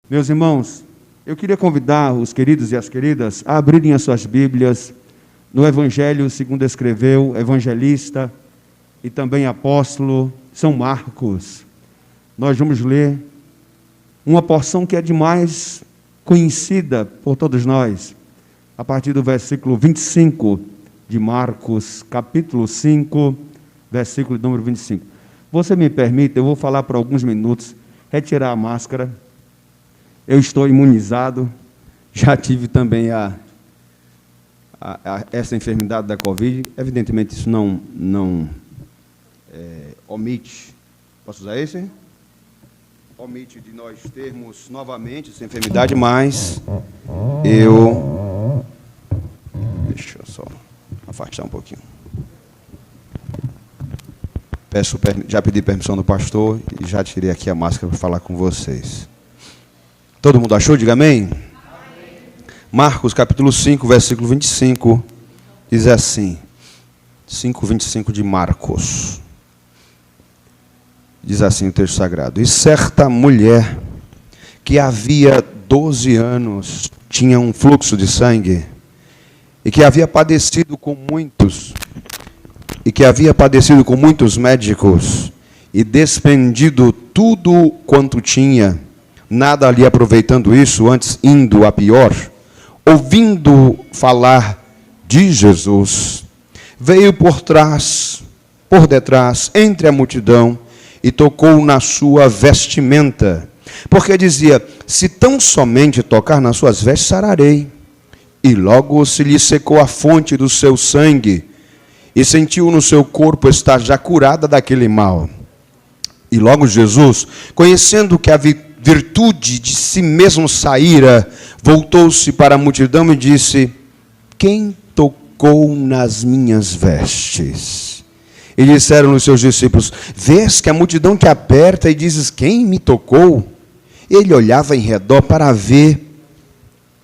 Meus irmãos, eu queria convidar os queridos e as queridas a abrirem as suas Bíblias no Evangelho segundo escreveu evangelista e também apóstolo São Marcos. Nós vamos ler uma porção que é demais conhecida por todos nós, a partir do versículo 25 de Marcos, capítulo 5, versículo número 25. Você me permite, eu vou falar por alguns minutos, retirar a máscara. Eu estou imunizado, já tive também essa enfermidade da Covid. Evidentemente, isso não omite, posso usar esse? Omite de nós termos novamente essa enfermidade, mas deixa eu só afastar um pouquinho. Já pedi permissão do pastor e já tirei aqui a máscara para falar com vocês. Todo mundo achou? Diga amém. Amém. Marcos, capítulo 5, versículo 25, diz assim, 5:25 de Marcos. Diz assim o texto sagrado: E certa mulher, que havia 12 anos, tinha um fluxo de sangue, e que havia padecido com muitos médicos, e despendido tudo quanto tinha, nada lhe aproveitando isso, antes indo a pior, ouvindo falar de Jesus, veio por detrás, entre a multidão, e tocou na sua vestimenta, porque dizia: se tão somente tocar nas suas vestes, sararei. E logo se lhe secou a fonte do seu sangue, e sentiu no seu corpo estar já curada daquele mal. E logo Jesus, conhecendo que a virtude de si mesmo saíra, voltou-se para a multidão e disse: quem tocou nas minhas vestes? E disseram os seus discípulos: vês que a multidão te aperta e dizes: quem me tocou? Ele olhava em redor para ver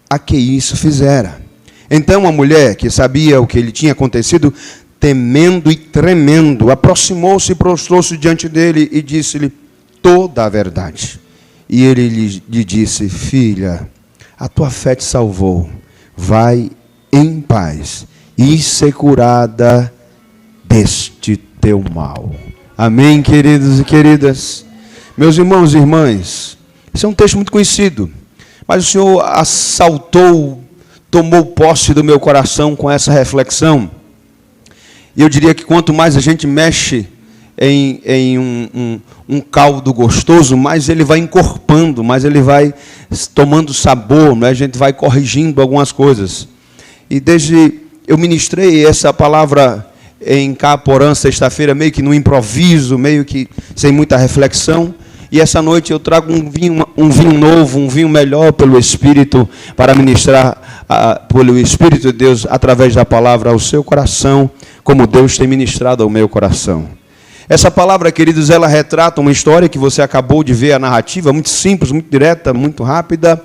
a que isso fizera. Então a mulher, que sabia o que lhe tinha acontecido, temendo e tremendo, aproximou-se e prostrou-se diante dele e disse-lhe toda a verdade. E ele lhe disse: filha, a tua fé te salvou, vai em paz e ser curada deste teu mal. Amém, queridos e queridas? Meus irmãos e irmãs, esse é um texto muito conhecido, mas o Senhor tomou posse do meu coração com essa reflexão. E eu diria que quanto mais a gente mexe em um caldo gostoso, mais ele vai encorpando, mais ele vai tomando sabor, né? A gente vai corrigindo algumas coisas. E desde eu ministrei essa palavra em Caporã, sexta-feira, meio que no improviso, meio que sem muita reflexão. E essa noite eu trago um vinho novo, um vinho melhor pelo Espírito, para ministrar pelo Espírito de Deus, através da palavra, ao seu coração, como Deus tem ministrado ao meu coração. Essa palavra, queridos, ela retrata uma história que você acabou de ver, a narrativa, muito simples, muito direta, muito rápida,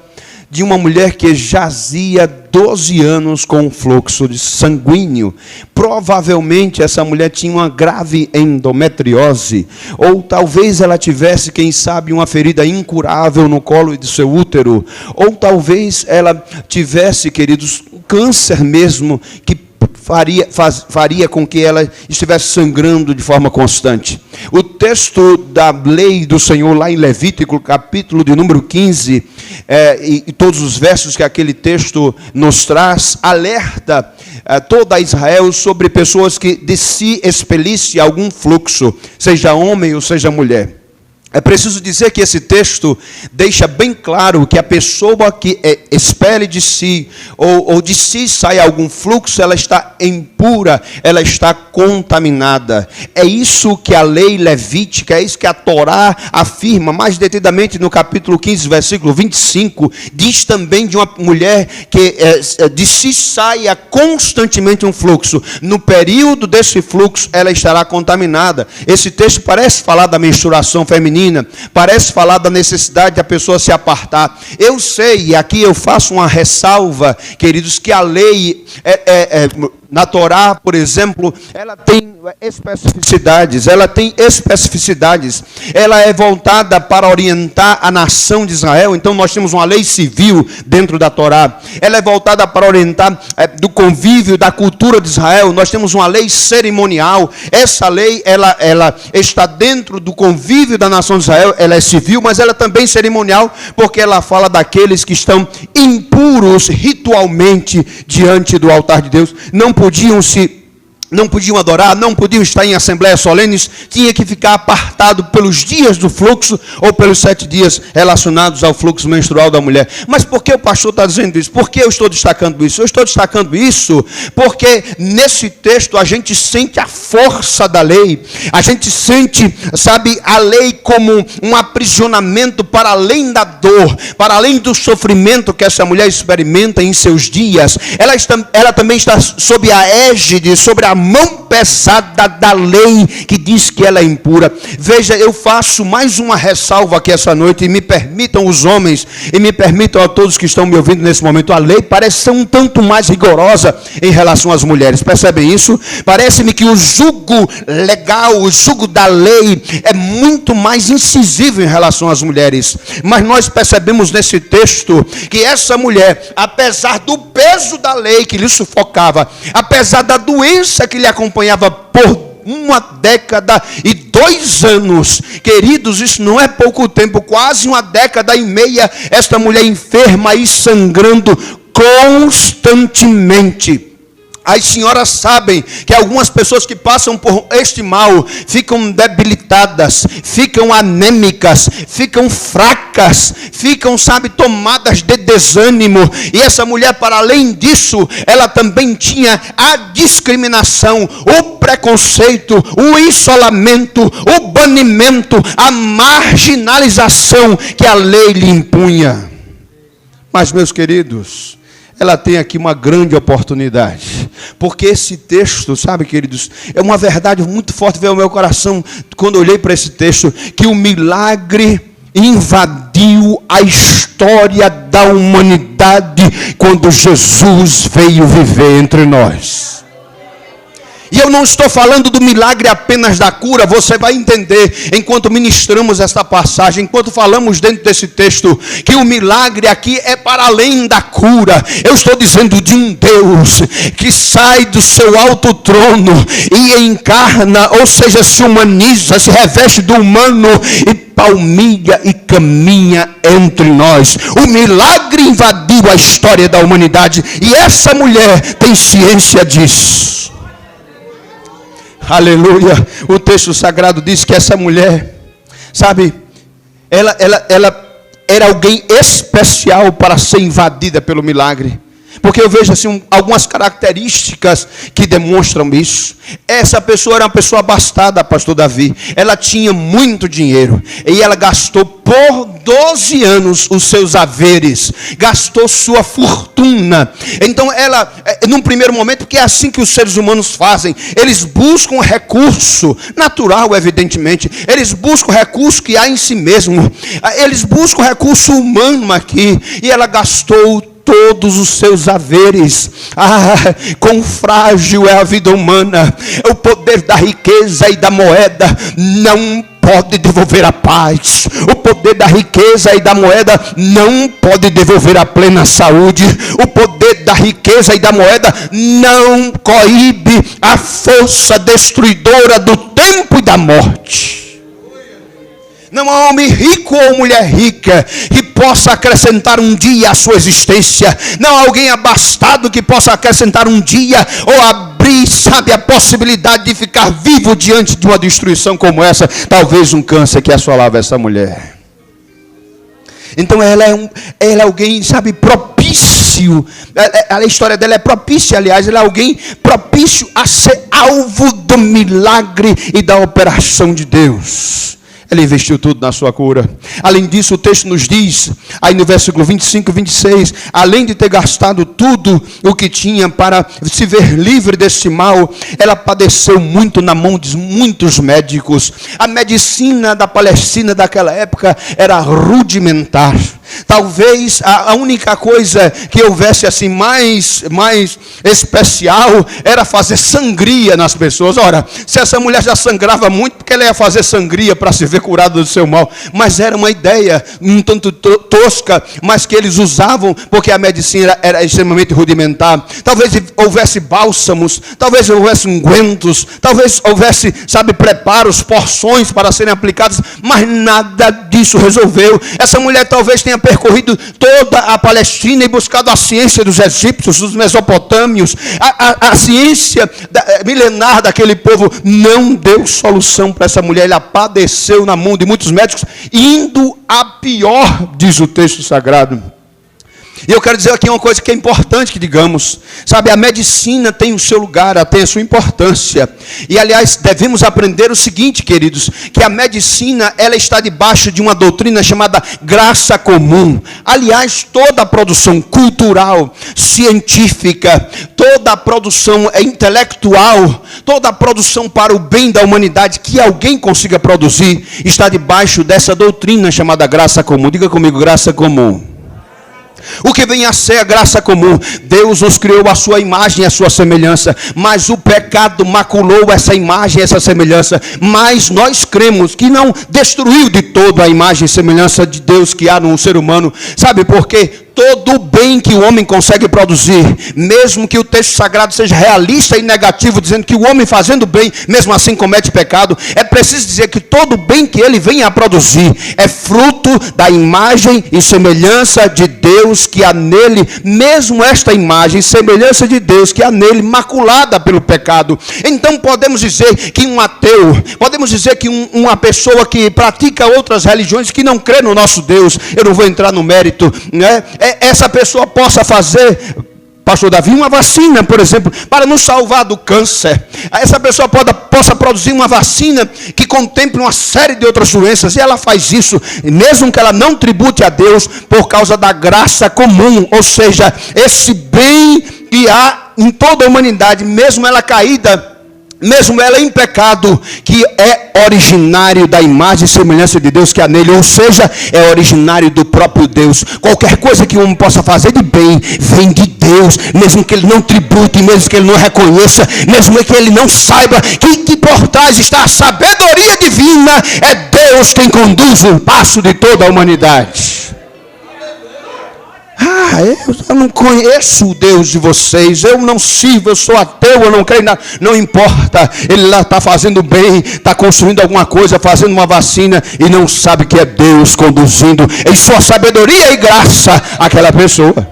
de uma mulher que jazia 12 anos com um fluxo de sanguíneo. Provavelmente essa mulher tinha uma grave endometriose, ou talvez ela tivesse, quem sabe, uma ferida incurável no colo do seu útero, ou talvez ela tivesse, queridos, um câncer mesmo, que faria com que ela estivesse sangrando de forma constante. O texto da lei do Senhor, lá em Levítico, capítulo de número 15, e todos os versos que aquele texto nos traz, alerta toda Israel sobre pessoas que de si expelisse algum fluxo, seja homem ou seja mulher. É preciso dizer que esse texto deixa bem claro que a pessoa que expele de si, ou de si sai algum fluxo, ela está impura, ela está contaminada. É isso que a lei levítica, é isso que a Torá afirma, mais detidamente no capítulo 15, versículo 25, diz também de uma mulher que de si saia constantemente um fluxo. No período desse fluxo, ela estará contaminada. Esse texto parece falar da menstruação feminina, parece falar da necessidade da pessoa se apartar. Eu sei, e aqui eu faço uma ressalva, queridos, que a lei Na Torá, por exemplo, ela tem especificidades. Ela é voltada para orientar a nação de Israel. Então nós temos uma lei civil dentro da Torá. Ela é voltada para orientar do convívio, da cultura de Israel. Nós temos uma lei cerimonial. Essa lei, ela está dentro do convívio da nação de Israel. Ela é civil, mas ela é também cerimonial, porque ela fala daqueles que estão impuros ritualmente diante do altar de Deus. Não podiam adorar, não podiam estar em assembleias solenes, tinha que ficar apartado pelos dias do fluxo ou pelos 7 dias relacionados ao fluxo menstrual da mulher. Mas por que o pastor está dizendo isso? Por que eu estou destacando isso? Eu estou destacando isso porque nesse texto a gente sente a força da lei, a gente sente, sabe, a lei como um aprisionamento para além da dor, para além do sofrimento que essa mulher experimenta em seus dias. Ela também está sob a égide, sobre a mão pesada da lei que diz que ela é impura. Veja, eu faço mais uma ressalva aqui essa noite, e me permitam os homens, e me permitam a todos que estão me ouvindo nesse momento, a lei parece ser um tanto mais rigorosa em relação às mulheres. Percebem isso? Parece-me que o jugo legal, o jugo da lei é muito mais incisivo em relação às mulheres. Mas nós percebemos nesse texto que essa mulher, apesar do peso da lei que lhe sufocava, apesar da doença que lhe acompanhava por 1 década e 2 anos, queridos, isso não é pouco tempo, quase 1 década e meia, esta mulher enferma e sangrando constantemente. As senhoras sabem que algumas pessoas que passam por este mal ficam debilitadas, ficam anêmicas, ficam fracas, ficam, sabe, tomadas de desânimo. E essa mulher, para além disso, ela também tinha a discriminação, o preconceito, o isolamento, o banimento, a marginalização que a lei lhe impunha. Mas, meus queridos, ela tem aqui uma grande oportunidade, porque esse texto, sabe, queridos, é uma verdade muito forte, veio ao meu coração, quando eu olhei para esse texto, que o milagre invadiu a história da humanidade, quando Jesus veio viver entre nós. E eu não estou falando do milagre apenas da cura, você vai entender, enquanto ministramos esta passagem, enquanto falamos dentro desse texto, que o milagre aqui é para além da cura. Eu estou dizendo de um Deus que sai do seu alto trono e encarna, ou seja, se humaniza, se reveste do humano e palmilha e caminha entre nós. O milagre invadiu a história da humanidade e essa mulher tem ciência disso. Aleluia. O texto sagrado diz que essa mulher, sabe, ela era alguém especial para ser invadida pelo milagre. Porque eu vejo assim algumas características que demonstram isso. Essa pessoa era uma pessoa abastada, pastor Davi. Ela tinha muito dinheiro. E ela gastou por 12 anos os seus haveres. Gastou sua fortuna. Então ela, num primeiro momento, porque é assim que os seres humanos fazem. Eles buscam recurso natural, evidentemente. Eles buscam recurso que há em si mesmo. Eles buscam recurso humano aqui. E ela gastou todos os seus haveres. Quão frágil é a vida humana. O poder da riqueza e da moeda não pode devolver a paz. O poder da riqueza e da moeda não pode devolver a plena saúde. O poder da riqueza e da moeda não coíbe a força destruidora do tempo e da morte. Não há homem rico ou mulher rica que possa acrescentar um dia à sua existência. Não há alguém abastado que possa acrescentar um dia ou abrir, sabe, a possibilidade de ficar vivo diante de uma destruição como essa. Talvez um câncer que assolava essa mulher. Então ela é alguém, sabe, propício. A história dela é propícia, aliás. Ela é alguém propício a ser alvo do milagre e da operação de Deus. Ela investiu tudo na sua cura. Além disso, o texto nos diz, aí no versículo 25 e 26, além de ter gastado tudo o que tinha para se ver livre desse mal, ela padeceu muito na mão de muitos médicos. A medicina da Palestina daquela época era rudimentar. Talvez a única coisa que houvesse assim mais especial era fazer sangria nas pessoas. Ora, se essa mulher já sangrava muito, porque ela ia fazer sangria para se ver curada do seu mal? Mas era uma ideia um tanto tosca, mas que eles usavam porque a medicina era extremamente rudimentar. Talvez houvesse bálsamos, talvez houvesse ungüentos, talvez houvesse, preparos, porções para serem aplicadas, mas nada disso resolveu. Essa mulher talvez tenha percorrido toda a Palestina e buscado a ciência dos egípcios, dos mesopotâmios, a ciência milenar daquele povo. Não deu solução para essa mulher. Ela padeceu na mão de muitos médicos, indo a pior, diz o texto sagrado. E eu quero dizer aqui uma coisa que é importante que digamos. A medicina tem o seu lugar, ela tem a sua importância. E, aliás, devemos aprender o seguinte, queridos, que a medicina, ela está debaixo de uma doutrina chamada graça comum. Aliás, toda a produção cultural, científica, toda a produção intelectual, toda a produção para o bem da humanidade que alguém consiga produzir, está debaixo dessa doutrina chamada graça comum. Diga comigo, graça comum. O que vem a ser a graça comum? Deus nos criou a sua imagem e a sua semelhança, mas o pecado maculou essa imagem e essa semelhança. Mas nós cremos que não destruiu de todo a imagem e semelhança de Deus que há no ser humano. Sabe por quê? Todo o bem que o homem consegue produzir, mesmo que o texto sagrado seja realista e negativo, dizendo que o homem fazendo bem, mesmo assim comete pecado, é preciso dizer que todo o bem que ele vem a produzir é fruto da imagem e semelhança de Deus que há nele, mesmo esta imagem e semelhança de Deus que há nele, maculada pelo pecado. Então podemos dizer que um ateu, podemos dizer que uma pessoa que pratica outras religiões, que não crê no nosso Deus, eu não vou entrar no mérito, né? Essa pessoa possa fazer, pastor Davi, uma vacina, por exemplo, para nos salvar do câncer. Essa pessoa possa produzir uma vacina que contemple uma série de outras doenças, e ela faz isso, mesmo que ela não tribute a Deus, por causa da graça comum, ou seja, esse bem que há em toda a humanidade, mesmo ela caída, mesmo ela em pecado, que é originário da imagem e semelhança de Deus que há nele, ou seja, é originário do próprio Deus. Qualquer coisa que um homem possa fazer de bem, vem de Deus, mesmo que ele não tribute, mesmo que ele não reconheça, mesmo que ele não saiba que por trás está a sabedoria divina. É Deus quem conduz o passo de toda a humanidade. Eu não conheço o Deus de vocês, eu não sirvo, eu sou ateu, eu não creio em nada. Não importa, ele lá está fazendo bem, está construindo alguma coisa, fazendo uma vacina, e não sabe que é Deus conduzindo em sua sabedoria e graça aquela pessoa.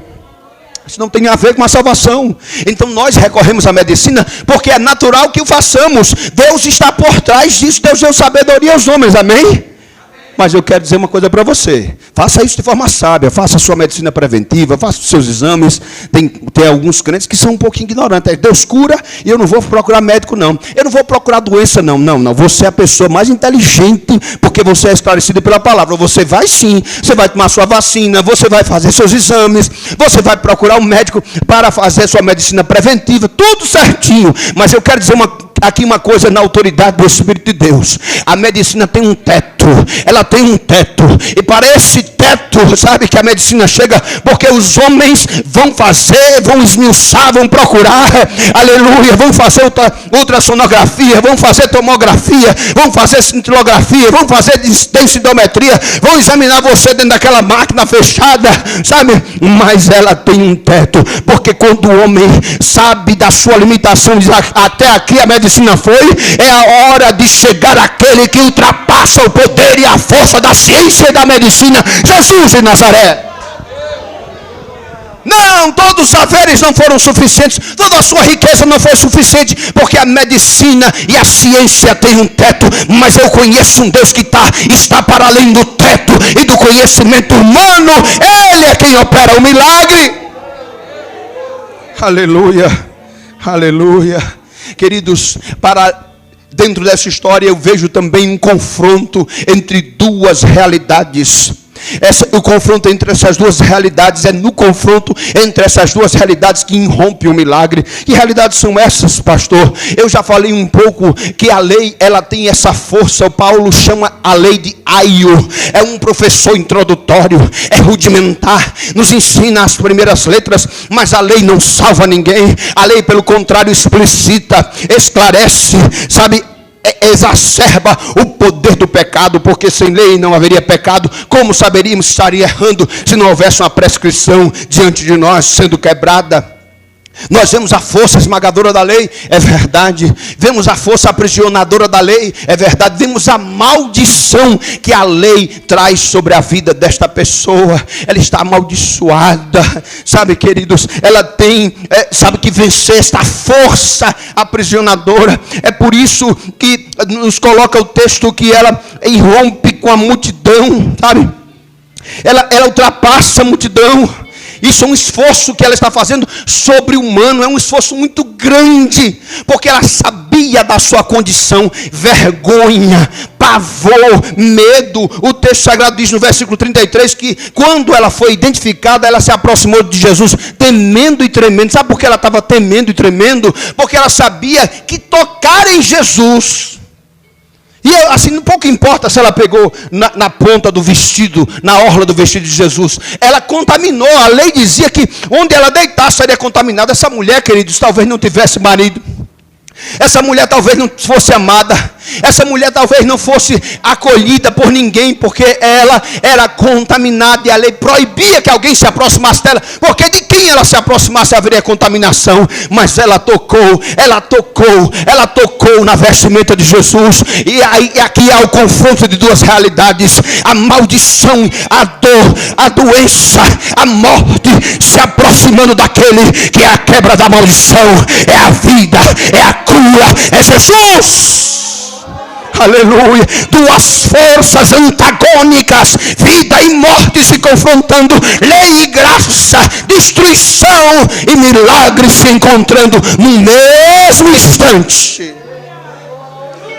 Isso não tem a ver com a salvação. Então nós recorremos à medicina porque é natural que o façamos. Deus está por trás disso, Deus deu sabedoria aos homens, amém? Mas eu quero dizer uma coisa para você. Faça isso de forma sábia. Faça a sua medicina preventiva. Faça os seus exames. Tem alguns crentes que são um pouquinho ignorantes. Deus cura e eu não vou procurar médico, não. Eu não vou procurar doença, não. Não. Você é a pessoa mais inteligente porque você é esclarecido pela palavra. Você vai sim. Você vai tomar sua vacina. Você vai fazer seus exames. Você vai procurar um médico para fazer sua medicina preventiva. Tudo certinho. Mas eu quero dizer aqui uma coisa na autoridade do Espírito de Deus. A medicina tem um teto. Ela tem um teto. E para esse teto, sabe que a medicina chega porque os homens vão fazer, vão esmiuçar, vão procurar, aleluia, vão fazer ultrassonografia, vão fazer tomografia, vão fazer cintilografia, vão fazer densidometria, vão examinar você dentro daquela máquina fechada, sabe? Mas ela tem um teto, porque quando o homem sabe da sua limitação, diz, até aqui a medicina foi, é a hora de chegar aquele que ultrapassa o poder e a força da ciência e da medicina, Jesus de Nazaré. Não, todos os haveres não foram suficientes, toda a sua riqueza não foi suficiente, porque a medicina e a ciência têm um teto, mas eu conheço um Deus que está para além do teto e do conhecimento humano. Ele é quem opera o milagre. Aleluia, aleluia. Queridos, dentro dessa história eu vejo também um confronto entre duas realidades. O confronto entre essas duas realidades é no confronto entre essas duas realidades que irrompe o milagre. Que realidades são essas, pastor? Eu já falei um pouco que a lei, ela tem essa força. O Paulo chama a lei de aio. É um professor introdutório, é rudimentar, nos ensina as primeiras letras, mas a lei não salva ninguém. A lei, pelo contrário, explicita, esclarece, sabe, exacerba o poder do pecado, porque sem lei não haveria pecado. Como saberíamos que estaria errando se não houvesse uma prescrição diante de nós sendo quebrada? Nós vemos a força esmagadora da lei, é verdade. Vemos a força aprisionadora da lei, é verdade. Vemos a maldição que a lei traz sobre a vida desta pessoa. Ela está amaldiçoada, sabe, queridos? Ela tem, sabe, que vencer esta força aprisionadora. É por isso que nos coloca o texto que ela irrompe com a multidão, sabe? Ela ultrapassa a multidão. Isso é um esforço que ela está fazendo sobre-humano, é um esforço muito grande, porque ela sabia da sua condição, vergonha, pavor, medo. O texto sagrado diz no versículo 33 que quando ela foi identificada, ela se aproximou de Jesus temendo e tremendo. Sabe por que ela estava temendo e tremendo? Porque ela sabia que tocar em Jesus... E assim, pouco importa se ela pegou na ponta do vestido, na orla do vestido de Jesus. Ela contaminou. A lei dizia que onde ela deitasse seria contaminada. Essa mulher, queridos, talvez não tivesse marido. Essa mulher talvez não fosse amada. Essa mulher talvez não fosse acolhida por ninguém, porque ela era contaminada e a lei proibia que alguém se aproximasse dela, porque de quem ela se aproximasse haveria contaminação. Mas ela tocou na vestimenta de Jesus. E aqui há o confronto de duas realidades: a maldição, a dor, a doença, a morte se aproximando daquele que é a quebra da maldição, é a vida, é a cura, é Jesus. Aleluia. Duas forças antagônicas, vida e morte se confrontando, lei e graça, destruição e milagre se encontrando no mesmo instante.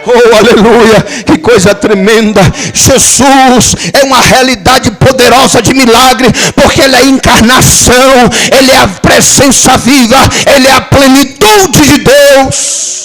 Oh, aleluia, que coisa tremenda. Jesus é uma realidade poderosa de milagre, porque Ele é a encarnação, Ele é a presença viva, Ele é a plenitude de Deus.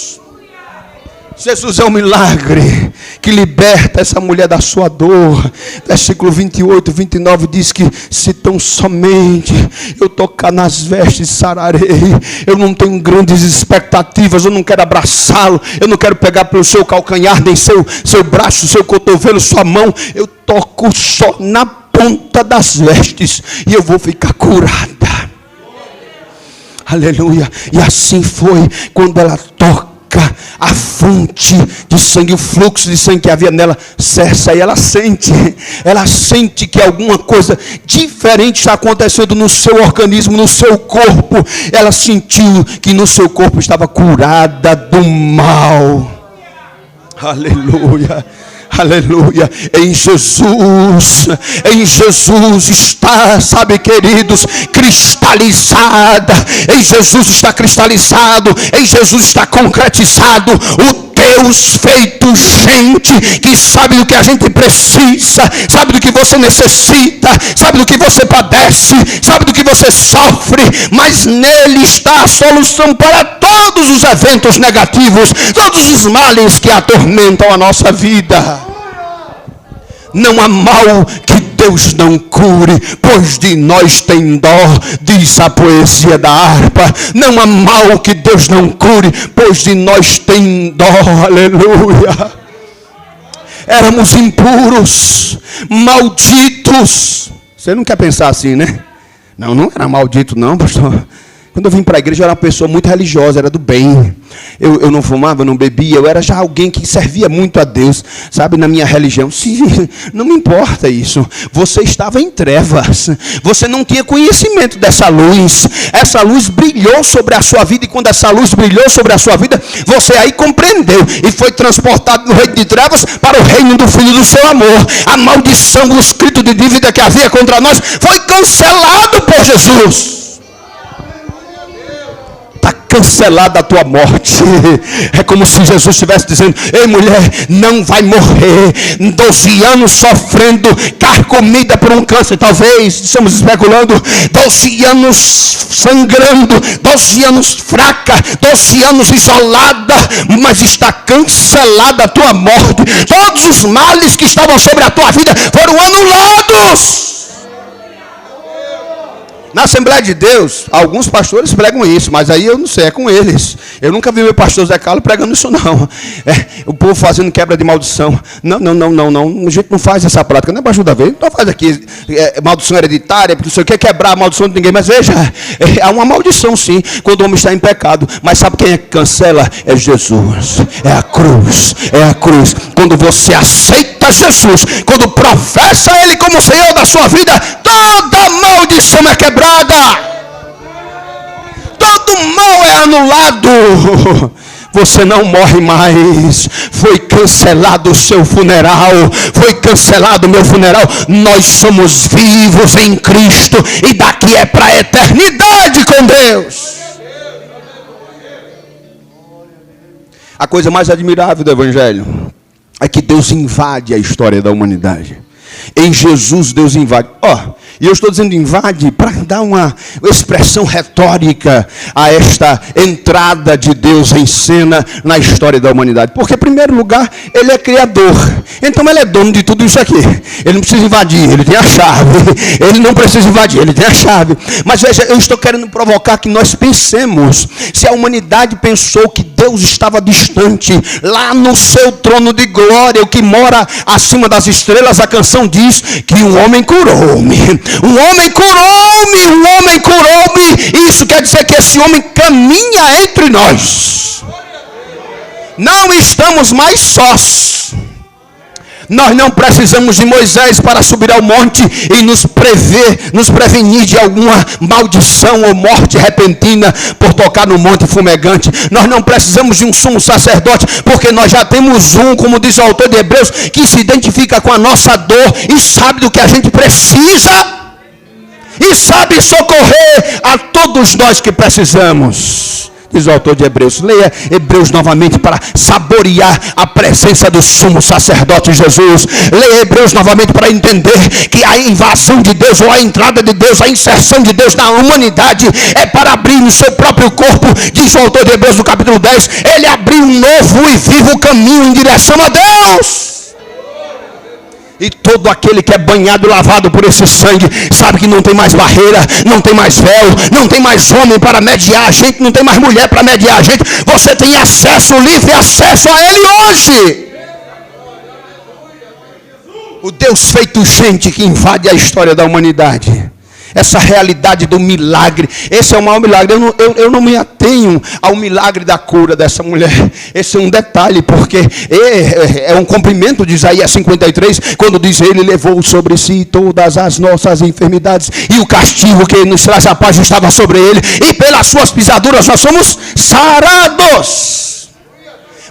Jesus é um milagre que liberta essa mulher da sua dor. Versículo 28, 29 diz que se tão somente eu tocar nas vestes, sararei. Eu não tenho grandes expectativas, eu não quero abraçá-lo, eu não quero pegar pelo seu calcanhar, nem seu braço, seu cotovelo, sua mão. Eu toco só na ponta das vestes e eu vou ficar curada. Aleluia. E assim foi quando ela toca. A fonte de sangue, o fluxo de sangue que havia nela cessa, e ela sente que alguma coisa diferente está acontecendo no seu organismo, no seu corpo. Ela sentiu que no seu corpo estava curada do mal. Aleluia. Aleluia, em Jesus está, sabe, queridos, cristalizada, em Jesus está cristalizado, em Jesus está concretizado o Deus feito gente, que sabe do que a gente precisa, sabe do que você necessita, sabe do que você padece, sabe do que você sofre, mas nele está a solução para todos os eventos negativos, todos os males que atormentam a nossa vida. Não há mal que Deus não cure, pois de nós tem dó, diz a poesia da harpa. Não há mal que Deus não cure, pois de nós tem dó. Aleluia. Éramos impuros, malditos. Você não quer pensar assim, né? Não era maldito não, pastor. Quando eu vim para a igreja, eu era uma pessoa muito religiosa, era do bem. Eu não fumava, não bebia, eu era já alguém que servia muito a Deus, sabe, na minha religião. Sim, não me importa isso. Você estava em trevas, você não tinha conhecimento dessa luz. Essa luz brilhou sobre a sua vida, e quando essa luz brilhou sobre a sua vida, você aí compreendeu e foi transportado do reino de trevas para o reino do Filho do seu amor. A maldição do escrito de dívida que havia contra nós foi cancelado por Jesus. Está cancelada a tua morte. É como se Jesus estivesse dizendo: ei mulher, não vai morrer. 12 anos sofrendo, carcomida por um câncer, talvez, estamos especulando, 12 anos sangrando, 12 anos fraca, 12 anos isolada, mas está cancelada a tua morte. Todos os males que estavam sobre a tua vida foram anulados. Na Assembleia de Deus, alguns pastores pregam isso, mas aí eu não sei, é com eles. Eu nunca vi meu pastor Zé Carlos pregando isso não. O povo fazendo quebra de maldição. Não. A gente não faz essa prática, não é para ajudar a ver. Não faz aqui maldição hereditária, porque não sei o que, quebrar a maldição de ninguém. Mas veja, há uma maldição sim, quando o homem está em pecado. Mas sabe quem é que cancela? É Jesus. É a cruz. É a cruz. Quando você aceita Jesus, quando professa Ele como Senhor da sua vida, toda maldição é quebrada. Todo mal é anulado. Você não morre mais. Foi cancelado o seu funeral. Foi cancelado o meu funeral. Nós somos vivos em Cristo. E daqui é para a eternidade com Deus. A coisa mais admirável do Evangelho é que Deus invade a história da humanidade. Em Jesus Deus invade. E eu estou dizendo invade para dar uma expressão retórica a esta entrada de Deus em cena na história da humanidade. Porque, em primeiro lugar, Ele é criador. Então, Ele é dono de tudo isso aqui. Ele não precisa invadir, Ele tem a chave. Ele não precisa invadir, Ele tem a chave. Mas veja, eu estou querendo provocar que nós pensemos. Se a humanidade pensou que Deus estava distante, lá no seu trono de glória, o que mora acima das estrelas, a canção diz que um homem curou-me. Um homem curou-me, um homem curou-me. Isso quer dizer que esse homem caminha entre nós. Não estamos mais sós. Nós não precisamos de Moisés para subir ao monte e nos prevenir de alguma maldição ou morte repentina por tocar no monte fumegante. Nós não precisamos de um sumo sacerdote, porque nós já temos um, como diz o autor de Hebreus, que se identifica com a nossa dor e sabe do que a gente precisa. E sabe socorrer a todos nós que precisamos. Diz o autor de Hebreus. Leia Hebreus novamente para saborear a presença do sumo sacerdote Jesus. Leia Hebreus novamente para entender que a invasão de Deus, ou a entrada de Deus, a inserção de Deus na humanidade é para abrir no seu próprio corpo. Diz o autor de Hebreus no capítulo 10. Ele abriu um novo e vivo caminho em direção a Deus. E todo aquele que é banhado e lavado por esse sangue, sabe que não tem mais barreira, não tem mais véu, não tem mais homem para mediar a gente, não tem mais mulher para mediar a gente. Você tem acesso, livre acesso a Ele hoje. O Deus feito gente que invade a história da humanidade. Essa realidade do milagre, esse é o maior milagre. Eu não me atenho ao milagre da cura dessa mulher. Esse é um detalhe, porque é um cumprimento de Isaías 53, quando diz: Ele levou sobre si todas as nossas enfermidades, e o castigo que nos traz a paz estava sobre Ele, e pelas suas pisaduras nós somos sarados.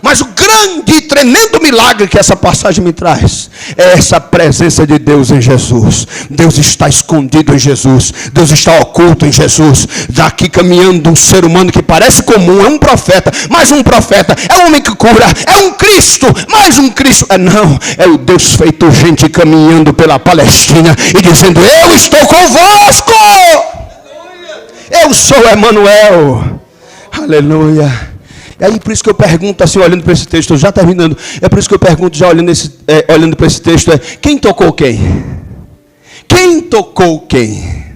Mas o grande e tremendo milagre que essa passagem me traz é essa presença de Deus em Jesus. Deus está escondido em Jesus. Deus está oculto em Jesus. Daqui caminhando um ser humano que parece comum, é um profeta, mais um profeta, é um homem que cura, é um Cristo, mais um Cristo. Não, é o Deus feito gente caminhando pela Palestina e dizendo: eu estou convosco. Eu sou Emanuel. Aleluia. E aí, por isso que eu pergunto, assim, olhando para esse texto, já terminando, é por isso que eu pergunto, já olhando para esse texto, quem tocou quem? Quem tocou quem?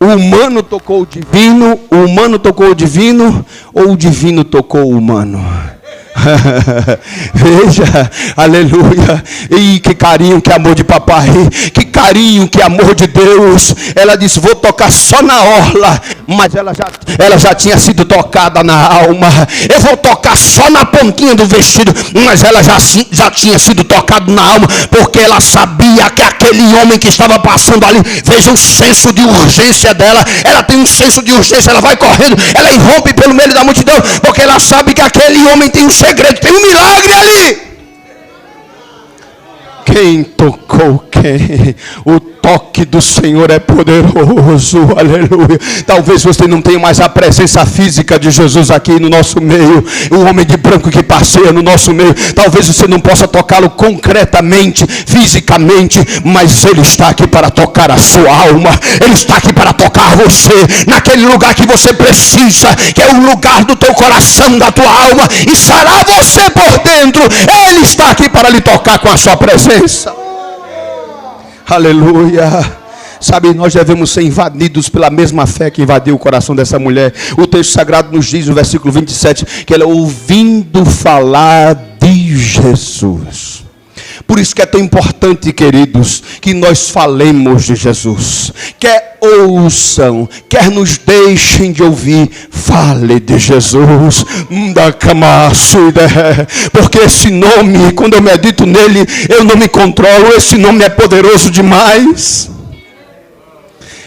O humano tocou o humano tocou o divino, ou o divino tocou o humano? Veja, aleluia. E que carinho, que amor de papai, que carinho, que amor de Deus. Ela disse: vou tocar só na orla, mas ela já tinha sido tocada na alma. Eu vou tocar só na pontinha do vestido, mas ela já tinha sido tocada na alma, porque ela sabia que aquele homem que estava passando ali, veja o senso de urgência dela. Ela tem um senso de urgência, ela vai correndo, ela irrompe pelo meio da multidão, porque ela sabe que aquele homem tem um segredo, tem um milagre ali. Quem tocou quem? O toque do Senhor é poderoso, aleluia. Talvez você não tenha mais a presença física de Jesus aqui no nosso meio, o homem de branco que passeia no nosso meio. Talvez você não possa tocá-lo concretamente, fisicamente, mas Ele está aqui para tocar a sua alma. Ele está aqui para tocar você, naquele lugar que você precisa, que é o lugar do teu coração, da tua alma, e sarar você por dentro. Ele está aqui para lhe tocar com a sua presença. Aleluia. Sabe, nós devemos ser invadidos pela mesma fé que invadiu o coração dessa mulher. O texto sagrado nos diz no versículo 27 que ela ouvindo falar de Jesus. Por isso que é tão importante, queridos, que nós falemos de Jesus. Quer ouçam, quer nos deixem de ouvir, fale de Jesus. Porque esse nome, quando eu medito nele, eu não me controlo. Esse nome é poderoso demais.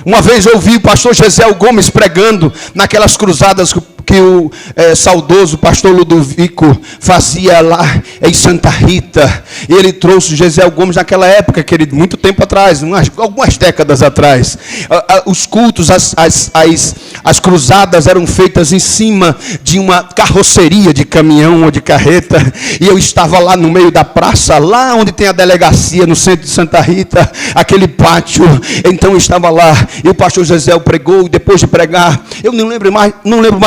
Uma vez eu ouvi o pastor Gesiel Gomes pregando naquelas cruzadas que o saudoso pastor Ludovico fazia lá em Santa Rita. E ele trouxe o Gesiel Gomes naquela época, querido, muito tempo atrás, algumas décadas atrás. Os cultos, as cruzadas eram feitas em cima de uma carroceria de caminhão ou de carreta. E eu estava lá no meio da praça, lá onde tem a delegacia, no centro de Santa Rita, aquele pátio. Então eu estava lá e o pastor Gesiel pregou. E depois de pregar, eu não lembro mais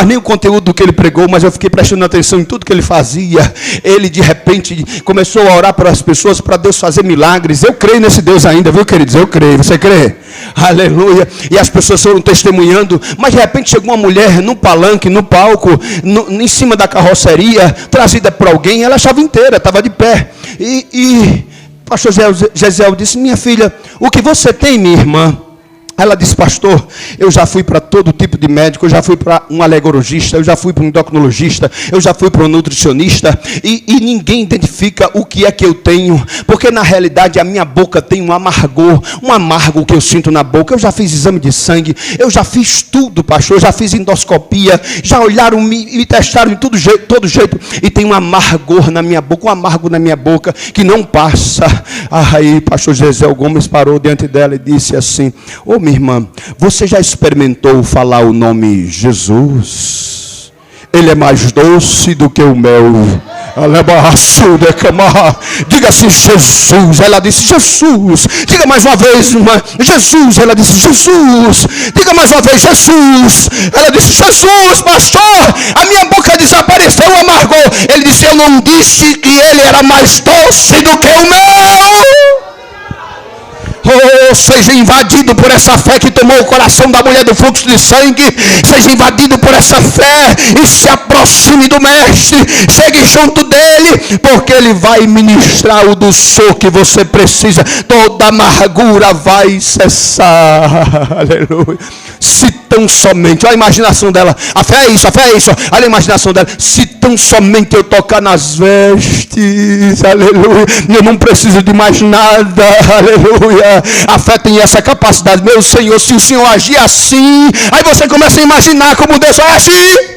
nem o conteúdo do que ele pregou, mas eu fiquei prestando atenção em tudo que ele fazia. Ele de repente começou a orar para as pessoas, para Deus fazer milagres. Eu creio nesse Deus ainda, viu, queridos? Eu creio, você crê? Aleluia. E as pessoas foram testemunhando, mas de repente chegou uma mulher no palanque, no palco, em cima da carroceria, trazida por alguém. Ela estava inteira, estava de pé. E o pastor Gesiel disse: minha filha, o que você tem, minha irmã? Ela disse: pastor, eu já fui para todo tipo de médico, eu já fui para um alergologista, eu já fui para um endocrinologista, eu já fui para um nutricionista, e ninguém identifica o que é que eu tenho, porque na realidade a minha boca tem um amargo que eu sinto na boca. Eu já fiz exame de sangue, eu já fiz tudo, pastor, eu já fiz endoscopia, já olharam, me testaram de todo jeito, e tem um amargor na minha boca, um amargo na minha boca, que não passa. Aí pastor Gesiel Gomes parou diante dela e disse assim: minha irmã, você já experimentou falar o nome Jesus? Ele é mais doce do que o mel. Diga assim: Jesus. Ela disse: Jesus. Diga mais uma vez, irmã. Jesus. Ela disse: Jesus. Diga mais uma vez: Jesus. Ela disse: Jesus, pastor, a minha boca desapareceu o amargor. Ele disse: eu não disse que ele era mais doce do que o mel. Seja invadido por essa fé que tomou o coração da mulher do fluxo de sangue. Seja invadido por essa fé e se aproxime do mestre. Chegue junto dele, porque ele vai ministrar o doçor que você precisa. Toda amargura vai cessar. Aleluia. Se tão somente, olha a imaginação dela, a fé é isso, olha a imaginação dela. Se tão somente eu tocar nas vestes, aleluia, eu não preciso de mais nada, aleluia. A fé tem essa capacidade. Meu Senhor, se o Senhor agir assim, aí você começa a imaginar como Deus vai agir.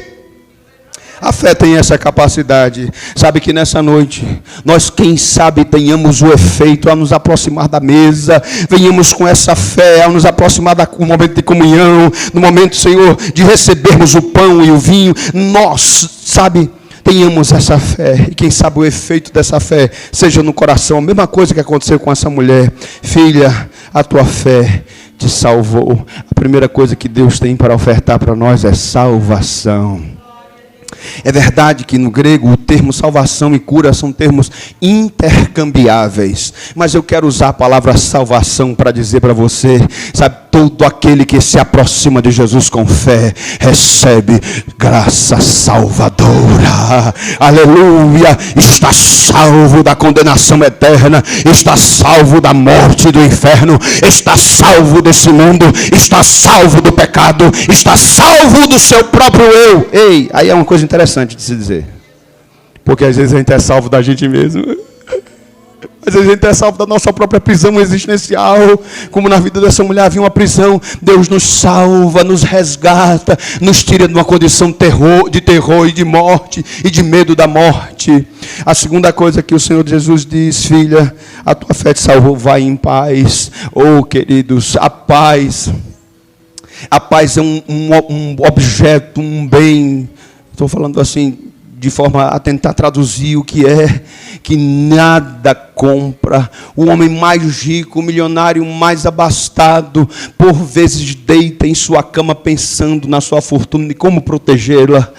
A fé tem essa capacidade. Sabe que nessa noite, nós, quem sabe, tenhamos o efeito ao nos aproximar da mesa. Venhamos com essa fé ao nos aproximar do momento de comunhão, no momento, Senhor, de recebermos o pão e o vinho. Nós, sabe, tenhamos essa fé. E quem sabe o efeito dessa fé seja no coração. A mesma coisa que aconteceu com essa mulher. Filha, a tua fé te salvou. A primeira coisa que Deus tem para ofertar para nós é salvação. É verdade que no grego o termo salvação e cura são termos intercambiáveis, mas eu quero usar a palavra salvação para dizer para você, sabe, todo aquele que se aproxima de Jesus com fé recebe graça salvadora. Aleluia. Está salvo da condenação eterna, está salvo da morte e do inferno, está salvo desse mundo, está salvo do pecado, está salvo do seu próprio eu. Ei, aí é uma coisa interessante de se dizer, porque às vezes a gente é salvo da gente mesmo. Mas a gente é salvo da nossa própria prisão existencial. Como na vida dessa mulher havia uma prisão, Deus nos salva, nos resgata, nos tira de uma condição de terror e de morte e de medo da morte. A segunda coisa que o Senhor Jesus diz: filha, a tua fé te salvou, vai em paz. Oh, queridos, a paz é um objeto, um bem. Estou falando assim, de forma a tentar traduzir o que é, que nada compra. O homem mais rico, o milionário mais abastado, por vezes deita em sua cama pensando na sua fortuna e como protegê-la.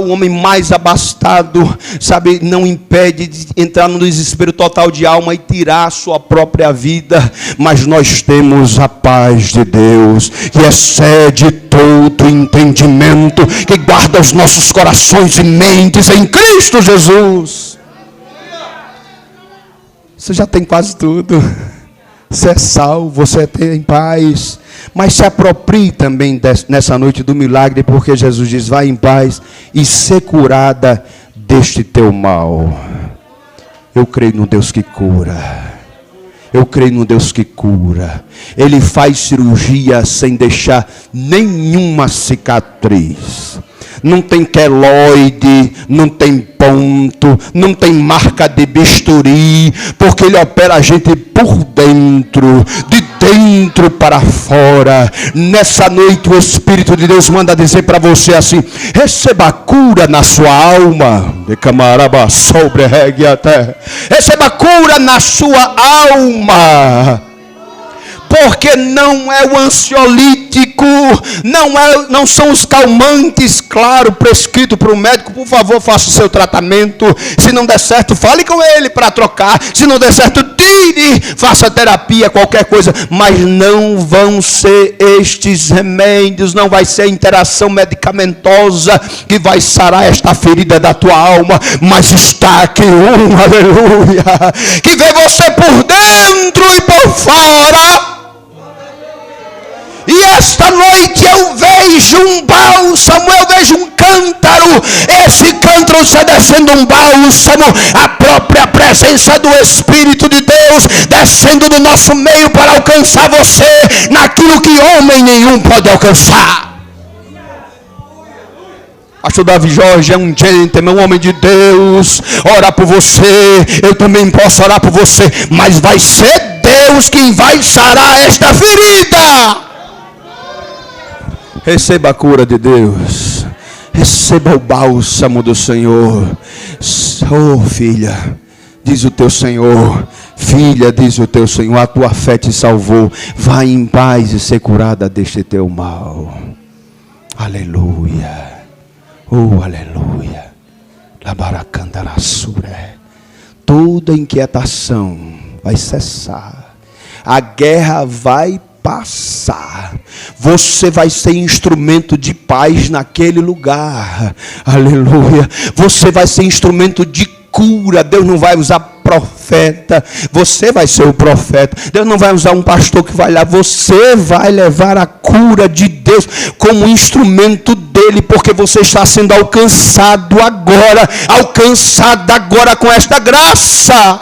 O homem mais abastado, sabe, não impede de entrar no desespero total de alma e tirar a sua própria vida. Mas nós temos a paz de Deus, que excede todo entendimento, que guarda os nossos corações e mentes em Cristo Jesus. Você já tem quase tudo. Você é salvo, você tem paz. Mas se aproprie também nessa noite do milagre, porque Jesus diz: vai em paz e ser curada deste teu mal. Eu creio no Deus que cura. Eu creio no Deus que cura. Ele faz cirurgia sem deixar nenhuma cicatriz. Não tem queloide, não tem ponto, não tem marca de bisturi, porque Ele opera a gente por dentro, de dentro para fora. Nessa noite o Espírito de Deus manda dizer para você assim: receba a cura na sua alma. De camaraba sobre regue até. Receba a cura na sua alma. Porque não é o ansiolítico, não são os calmantes, claro, prescrito para o médico. Por favor, faça o seu tratamento. Se não der certo, fale com ele para trocar. Se não der certo, tire, faça terapia, qualquer coisa. Mas não vão ser estes remédios, não vai ser a interação medicamentosa que vai sarar esta ferida da tua alma. Mas está aqui aleluia, que vê você por dentro e por fora. E esta noite eu vejo um bálsamo, eu vejo um cântaro. Esse cântaro está descendo um bálsamo, a própria presença do Espírito de Deus descendo no nosso meio para alcançar você naquilo que homem nenhum pode alcançar. Pastor Davi Jorge é um gentleman, um homem de Deus. Ora por você, eu também posso orar por você, mas vai ser Deus quem vai sarar esta ferida. Receba a cura de Deus. Receba o bálsamo do Senhor. Oh, filha, diz o teu Senhor. Filha, diz o teu Senhor, a tua fé te salvou. Vai em paz e ser curada deste teu mal. Aleluia. Oh, aleluia. Toda inquietação vai cessar. A guerra vai passar. Você vai ser instrumento de paz naquele lugar. Aleluia. Você vai ser instrumento de cura. Deus não vai usar profeta, você vai ser o profeta. Deus não vai usar um pastor que vai lá, você vai levar a cura de Deus como instrumento dele, porque você está sendo alcançada agora com esta graça.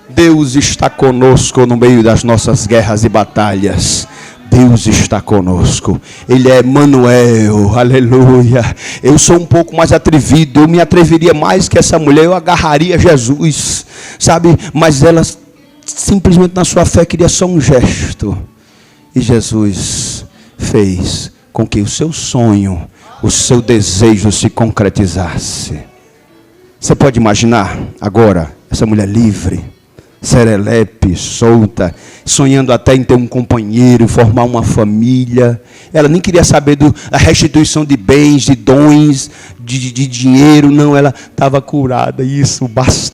Deus está conosco no meio das nossas guerras e batalhas. Deus está conosco. Ele é Emanuel, aleluia. Eu sou um pouco mais atrevido, eu me atreveria mais que essa mulher, eu agarraria Jesus, sabe? Mas ela simplesmente na sua fé queria só um gesto. E Jesus fez com que o seu sonho, o seu desejo se concretizasse. Você pode imaginar agora essa mulher livre, serelepe, solta, sonhando até em ter um companheiro, formar uma família. Ela nem queria saber da restituição de bens, de dons, de dinheiro. Não, ela estava curada. Isso basta.